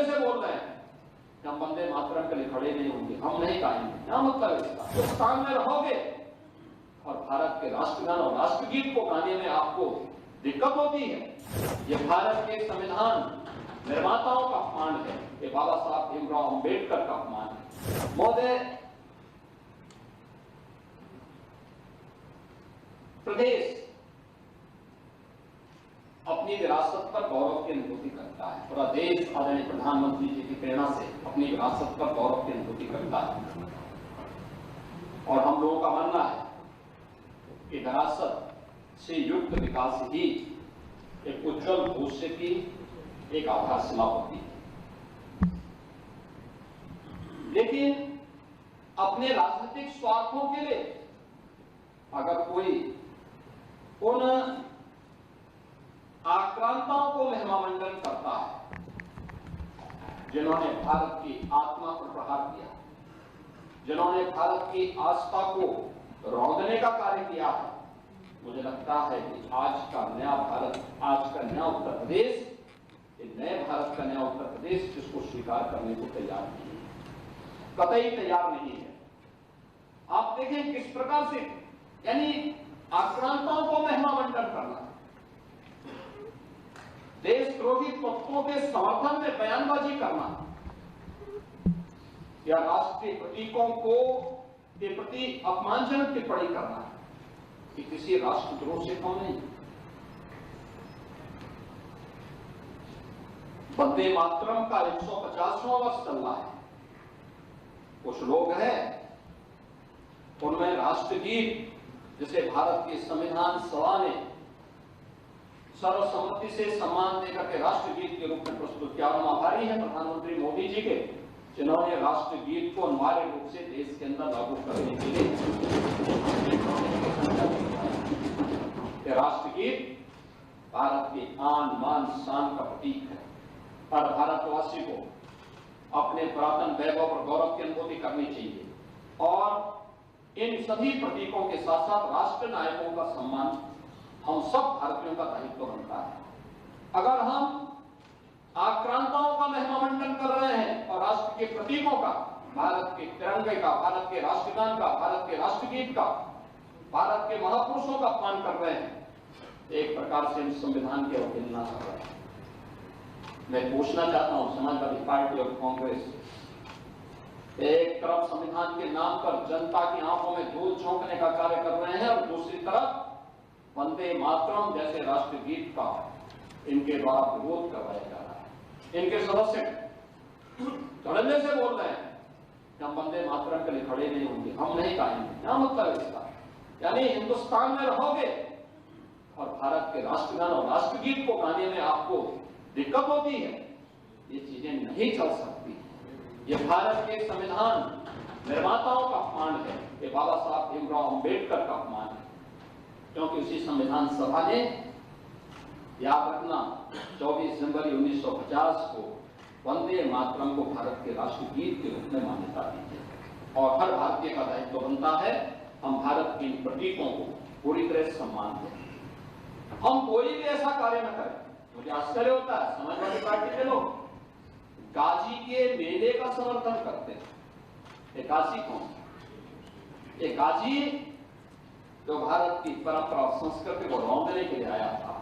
से बोल रहे हैं कि हम वंदे मातरम के लिए खड़े नहीं होंगे, हम नहीं गाएंगे। क्या मतलब इसका? हिंदुस्तान में रहोगे और भारत के राष्ट्रगान और राष्ट्रगीत को गाने में आपको दिक्कत होती है, ये भारत के संविधान निर्माताओं का अपमान है, ये बाबा साहब भीमराव अंबेडकर का अपमान है। महोदय, प्रदेश अपनी विरासत पर गौरव की अनुभूति करता है, पूरा देश आदरणीय प्रधानमंत्री जी की प्रेरणा से अपनी विरासत पर गौरव की अनुभूति करता है। और हम लोगों का मानना है कि विरासत से युक्त विकास ही एक उज्जवल भविष्य की एक आधारशिला होती है। लेकिन अपने राजनीतिक स्वार्थों के लिए अगर कोई उन आक्रांताओं को महिमामंडन करता है जिन्होंने भारत की आत्मा पर प्रहार किया, जिन्होंने भारत की आस्था को रौंदने का कार्य किया है, मुझे लगता है कि आज का नया भारत, आज का नया उत्तर प्रदेश, ये नए भारत का नया उत्तर प्रदेश जिसको स्वीकार करने को तैयार नहीं है, कतई तैयार नहीं है। आप देखें किस प्रकार से, यानी आक्रांताओं को महिमामंडन करना, देशद्रोही तत्वों के समर्थन में बयानबाजी करना या राष्ट्रीय प्रतीकों को के प्रति अपमानजनक टिप्पणी करना, कि किसी राष्ट्रद्रोह से कम नहीं। वंदे मातरम का 150वां वर्ष चल रहा है। कुछ लोग हैं उनमें राष्ट्रगीत जिसे भारत की संविधान सभा ने सर्वसम्मति से सम्मान देकर के राष्ट्रगीत के रूप में प्रस्तुत किया। हम आभारी हैं प्रधानमंत्री मोदी जी के, जिन्होंने राष्ट्रगीत को अनिवार्य रूप से देश के अंदर लागू करने के लिए राष्ट्रगीत भारत के आन बान शान का प्रतीक है। हर भारतवासी को अपने पुरातन वैभव पर गौरव की अनुभूति करनी चाहिए और इन सभी प्रतीकों के साथ साथ राष्ट्र नायकों का सम्मान हम सब भारतीयों का दायित्व बनता है। अगर हम आक्रांताओं का महिमामंडन कर रहे हैं और राष्ट्र के प्रतीकों का, भारत के तिरंगे का, भारत के राष्ट्रगान का, भारत के राष्ट्रगीत का, भारत के महापुरुषों का अपमान कर रहे हैं, एक प्रकार से हम संविधान की अवहेलना कर रहे हैं। मैं पूछना चाहता हूं समाजवादी पार्टी और कांग्रेस, एक तरफ संविधान के नाम पर जनता की आंखों में धूल झोंकने का कार्य कर रहे हैं और दूसरी तरफ वंदे मातरम जैसे राष्ट्रगीत का इनके द्वारा विरोध करवाया जा रहा है। इनके सदस्य धड़ल्ले से बोल रहे हैं कि हम वंदे मातरम के लिए खड़े नहीं होंगे, हम नहीं गाएंगे। क्या मतलब इसका? यानी हिंदुस्तान में रहोगे और भारत के राष्ट्रगान और राष्ट्रगीत को गाने में आपको दिक्कत होती है, ये चीजें नहीं चल सकती। ये भारत के संविधान निर्माताओं का अपमान है, ये बाबा साहब भीमराव अंबेडकर का अपमान है, क्योंकि उसी संविधान सभा ने, याद रखना, 24 जनवरी 1950 को वंदे मातरम को भारत के राष्ट्रगीत के रूप में मान्यता दी है और हर भारतीय का दायित्व बनता है हम भारत के इन प्रतीकों को पूरी तरह सम्मान दें। हम कोई भी ऐसा कार्य न करें। मुझे आश्चर्य होता है समाजवादी पार्टी के लोग गाजी के मेले का समर्थन करते हैं। ये गाजी कौन? ये गाजी जो भारत की परंपरा और संस्कृति को रौंदने के लिए आया था,